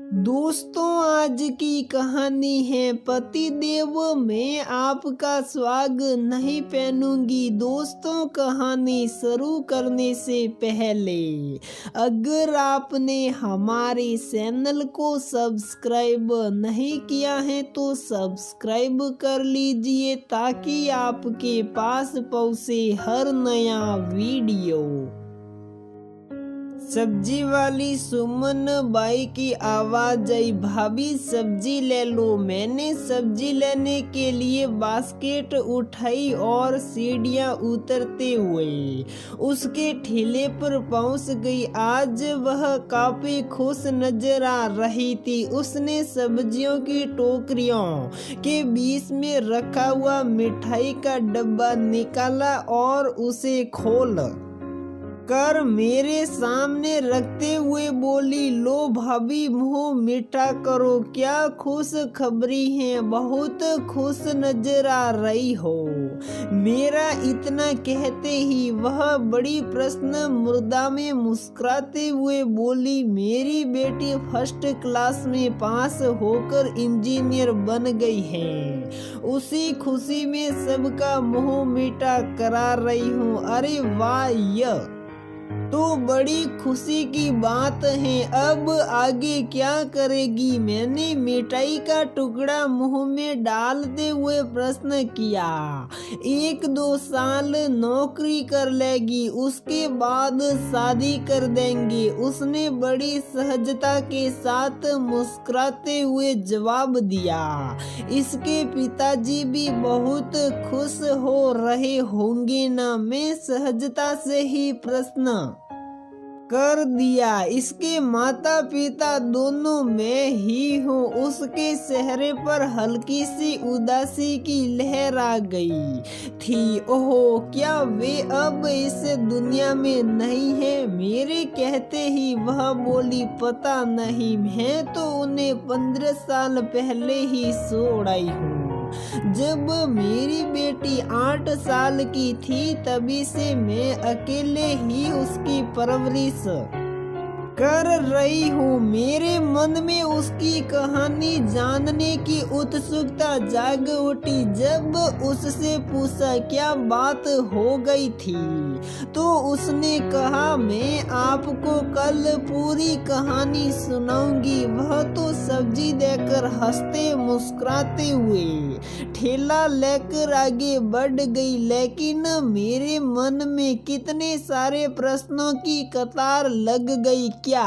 दोस्तों, आज की कहानी है पतिदेव। मैं आपका स्वागत नहीं पहनूंगी। दोस्तों, कहानी शुरू करने से पहले अगर आपने हमारे चैनल को सब्सक्राइब नहीं किया है तो सब्सक्राइब कर लीजिए ताकि आपके पास पहुंचे हर नया वीडियो। सब्जी वाली सुमन बाई की आवाज आई, भाभी सब्जी ले लो। मैंने सब्जी लेने के लिए बास्केट उठाई और सीढ़ियां उतरते हुए उसके ठेले पर पहुंच गई। आज वह काफी खुश नजर आ रही थी। उसने सब्जियों की टोकरियों के बीच में रखा हुआ मिठाई का डब्बा निकाला और उसे खोल कर मेरे सामने रखते हुए बोली, लो भाभी, मुंह मीठा करो। क्या खुश खबरी है, बहुत खुश नजर आ रही हो। मेरा इतना कहते ही वह बड़ी प्रश्न मुद्रा में मुस्कुराते हुए बोली, मेरी बेटी फर्स्ट क्लास में पास होकर इंजीनियर बन गई है। उसी खुशी में सबका मुंह मीठा करा रही हूँ। अरे वाह, यह तो बड़ी खुशी की बात है। अब आगे क्या करेगी? मैंने मिठाई का टुकड़ा मुंह में डालते हुए प्रश्न किया। 1-2 साल नौकरी कर लेगी, उसके बाद शादी कर देंगे, उसने बड़ी सहजता के साथ मुस्कुराते हुए जवाब दिया। इसके पिताजी भी बहुत खुश हो रहे होंगे ना? मैं सहजता से ही प्रश्न कर दिया। इसके माता पिता दोनों मैं ही हूँ। उसके चेहरे पर हल्की सी उदासी की लहर आ गई थी। ओहो, क्या वे अब इस दुनिया में नहीं है? मेरे कहते ही वह बोली, पता नहीं, मैं तो उन्हें 15 साल पहले ही छोड़ आई हूँ। जब मेरी बेटी 8 साल की थी तभी से मैं अकेले ही उसकी परवरिश कर रही हूँ। मेरे मन में उसकी कहानी जानने की उत्सुकता जाग उठी। जब उससे पूछा क्या बात हो गई थी तो उसने कहा, मैं आपको कल पूरी कहानी सुनाऊंगी। वह तो सब्जी देकर हंसते मुस्कुराते हुए ठेला लेकर आगे बढ़ गई, लेकिन मेरे मन में कितने सारे प्रश्नों की कतार लग गई। क्या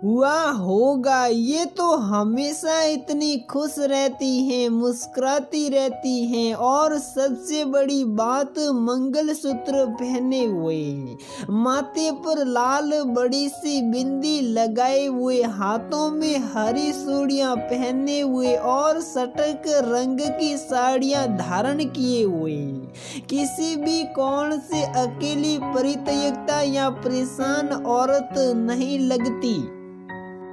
हुआ होगा? ये तो हमेशा इतनी खुश रहती हैं, मुस्कुराती रहती हैं और सबसे बड़ी बात, मंगलसूत्र पहने हुए, माथे पर लाल बड़ी सी बिंदी लगाए हुए, हाथों में हरी चूड़ियां पहने हुए और सटक रंग की साड़ियां धारण किए हुए किसी भी कोण से अकेली परित्यक्ता या परेशान औरत नहीं लगती,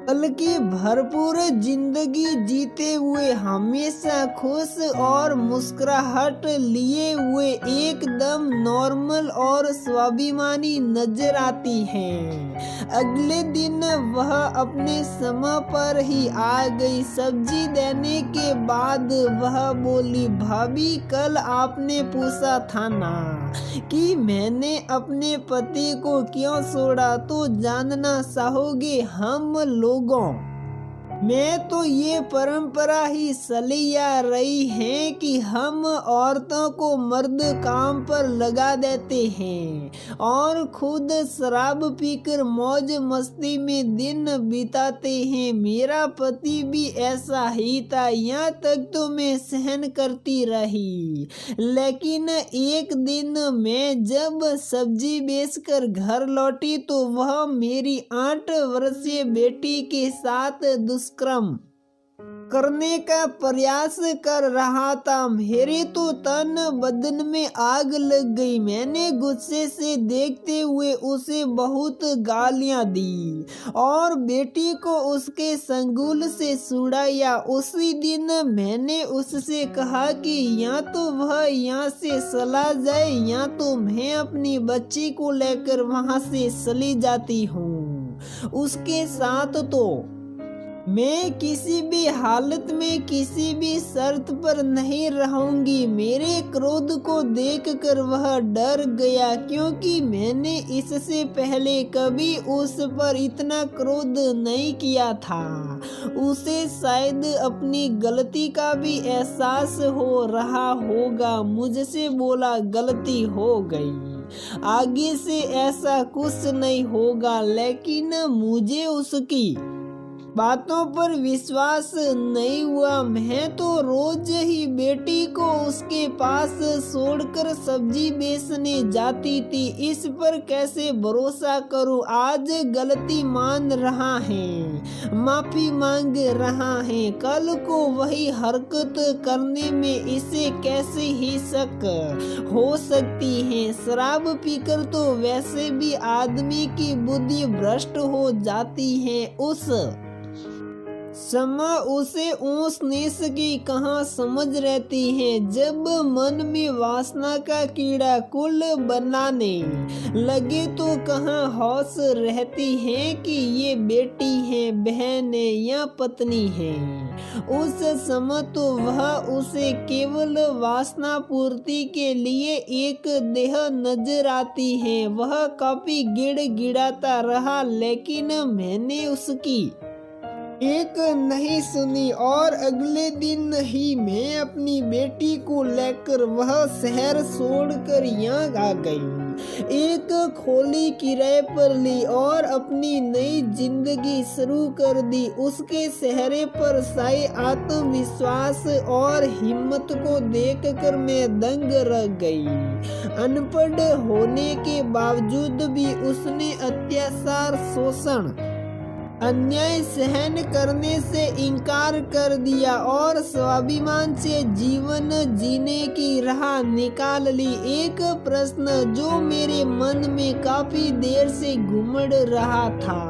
बल्कि भरपूर जिंदगी जीते हुए, हमेशा खुश और मुस्कुराहट लिए हुए एकदम नॉर्मल और स्वाभिमानी नजर आती हैं। अगले दिन वह अपने समय पर ही आ गई। सब्जी देने के बाद वह बोली, भाभी, कल आपने पूछा था ना कि मैंने अपने पति को क्यों छोड़ा, तो जानना चाहोगे? हम लोगों में तो ये परंपरा ही चली आ रही है कि हम औरतों को मर्द काम पर लगा देते हैं और खुद शराब पीकर मौज मस्ती में दिन बिताते हैं। मेरा पति भी ऐसा ही था, यहाँ तक तो मैं सहन करती रही, लेकिन एक दिन मैं जब सब्जी बेचकर घर लौटी तो वह मेरी 8 वर्षीय बेटी के साथ दुष्कर्म करने का प्रयास कर रहा था। मेरे तो तन बदन में आग लग गई। मैंने गुस्से से देखते हुए उसे बहुत गालियां दी और बेटी को उसके संगुल से छुड़ाया। उसी दिन मैंने उससे कहा कि या तो वह यहाँ से चला जाए या तो मैं अपनी बच्ची को लेकर वहां से चली जाती हूँ। उसके साथ तो मैं किसी भी हालत में किसी भी शर्त पर नहीं रहूंगी। मेरे क्रोध को देखकर वह डर गया, क्योंकि मैंने इससे पहले कभी उस पर इतना क्रोध नहीं किया था। उसे शायद अपनी गलती का भी एहसास हो रहा होगा। मुझसे बोला, गलती हो गई, आगे से ऐसा कुछ नहीं होगा। लेकिन मुझे उसकी बातों पर विश्वास नहीं हुआ। मैं तो रोज ही बेटी को उसके पास छोड़कर सब्जी बेचने जाती थी। इस पर कैसे भरोसा करूं? आज गलती मान रहा है, माफी मांग रहा है, कल को वही हरकत करने में इसे कैसे ही शक हो सकती है? शराब पीकर तो वैसे भी आदमी की बुद्धि भ्रष्ट हो जाती है। उस समय उसे ऊंच नीच की कहाँ समझ रहती है। जब मन में वासना का कीड़ा कुल बनाने लगे तो कहाँ होश रहती है कि ये बेटी है, बहन है या पत्नी है। उस समय तो वह उसे केवल वासना पूर्ति के लिए एक देह नजर आती है। वह काफी गिड़गिड़ाता रहा, लेकिन मैंने उसकी एक नहीं सुनी और अगले दिन ही मैं अपनी बेटी को लेकर वह शहर छोड़कर यहाँ आ गई। एक खोली किराए पर ली और अपनी नई जिंदगी शुरू कर दी। उसके चेहरे पर साई आत्मविश्वास और हिम्मत को देखकर मैं दंग रह गई। अनपढ़ होने के बावजूद भी उसने अत्याचार, शोषण, अन्याय सहन करने से इनकार कर दिया और स्वाभिमान से जीवन जीने की राह निकाल ली। एक प्रश्न जो मेरे मन में काफी देर से घूम रहा था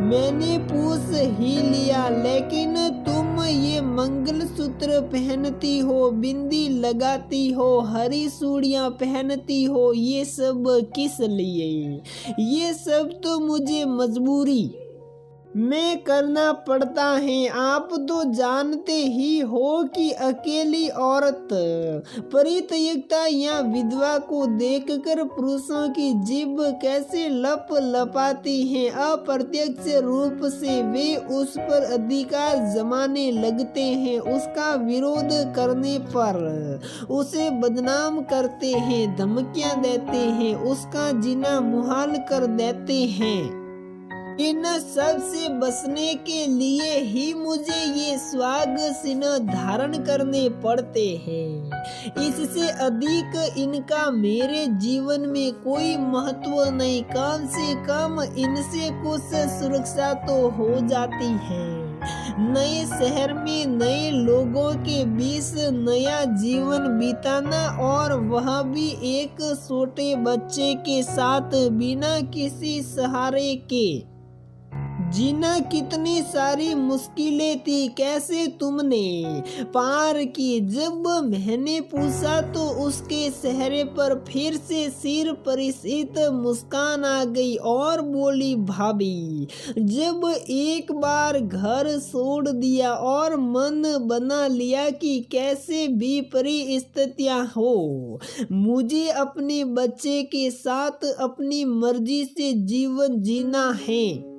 मैंने पूछ ही लिया, लेकिन तुम ये मंगलसूत्र पहनती हो, बिंदी लगाती हो, हरी चूड़ियाँ पहनती हो, ये सब किस लिए? ये सब तो मुझे मजबूरी में करना पड़ता है। आप तो जानते ही हो कि अकेली औरत, परित्यक्ता या विधवा को देखकर पुरुषों की जीभ कैसे लप लपाती है। अप्रत्यक्ष रूप से वे उस पर अधिकार जमाने लगते हैं, उसका विरोध करने पर उसे बदनाम करते हैं, धमकियां देते हैं, उसका जीना मुहाल कर देते हैं। इन सब से बचने के लिए ही मुझे ये स्वाग चिन्ह धारण करने पड़ते हैं। इससे अधिक इनका मेरे जीवन में कोई महत्व नहीं। कम से कम इनसे कुछ सुरक्षा तो हो जाती है। नए शहर में नए लोगों के बीच नया जीवन बिताना, और वह भी एक छोटे बच्चे के साथ बिना किसी सहारे के जीना कितनी सारी मुश्किलें थी, कैसे तुमने पार की? जब मैंने पूछा तो उसके चेहरे पर फिर से सिर परिचित मुस्कान आ गई और बोली, भाभी, जब एक बार घर छोड़ दिया और मन बना लिया कि कैसे भी परिस्थितियां हो मुझे अपने बच्चे के साथ अपनी मर्जी से जीवन जीना है,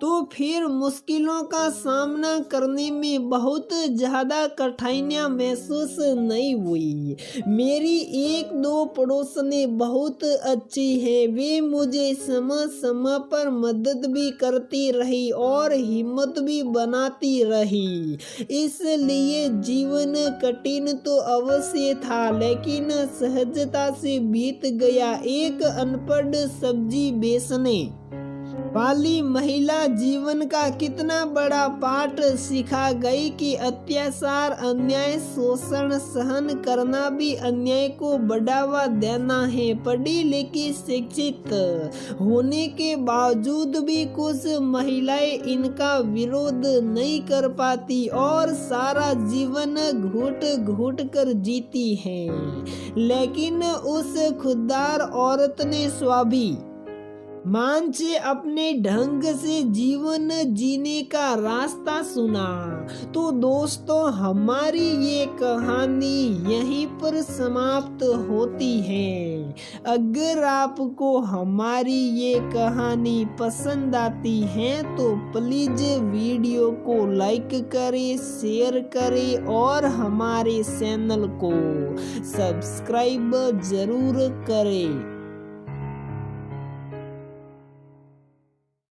तो फिर मुश्किलों का सामना करने में बहुत ज़्यादा कठिनाइयाँ महसूस नहीं हुई। मेरी एक दो पड़ोसनें बहुत अच्छी है, वे मुझे समय समय पर मदद भी करती रही और हिम्मत भी बनाती रही। इसलिए जीवन कठिन तो अवश्य था, लेकिन सहजता से बीत गया। एक अनपढ़ सब्जी बेचने वाली महिला जीवन का कितना बड़ा पाठ सिखा गई कि अत्याचार, अन्याय, शोषण सहन करना भी अन्याय को बढ़ावा देना है। पढ़ी लिखी शिक्षित होने के बावजूद भी कुछ महिलाएं इनका विरोध नहीं कर पाती और सारा जीवन घुट घुट कर जीती हैं। लेकिन उस खुददार औरत ने मान से अपने ढंग से जीवन जीने का रास्ता सुना। तो दोस्तों हमारी ये कहानी यहीं पर समाप्त होती है। अगर आपको हमारी ये कहानी पसंद आती है तो प्लीज वीडियो को लाइक करें, शेयर करें और हमारे चैनल को सब्सक्राइब जरूर करें।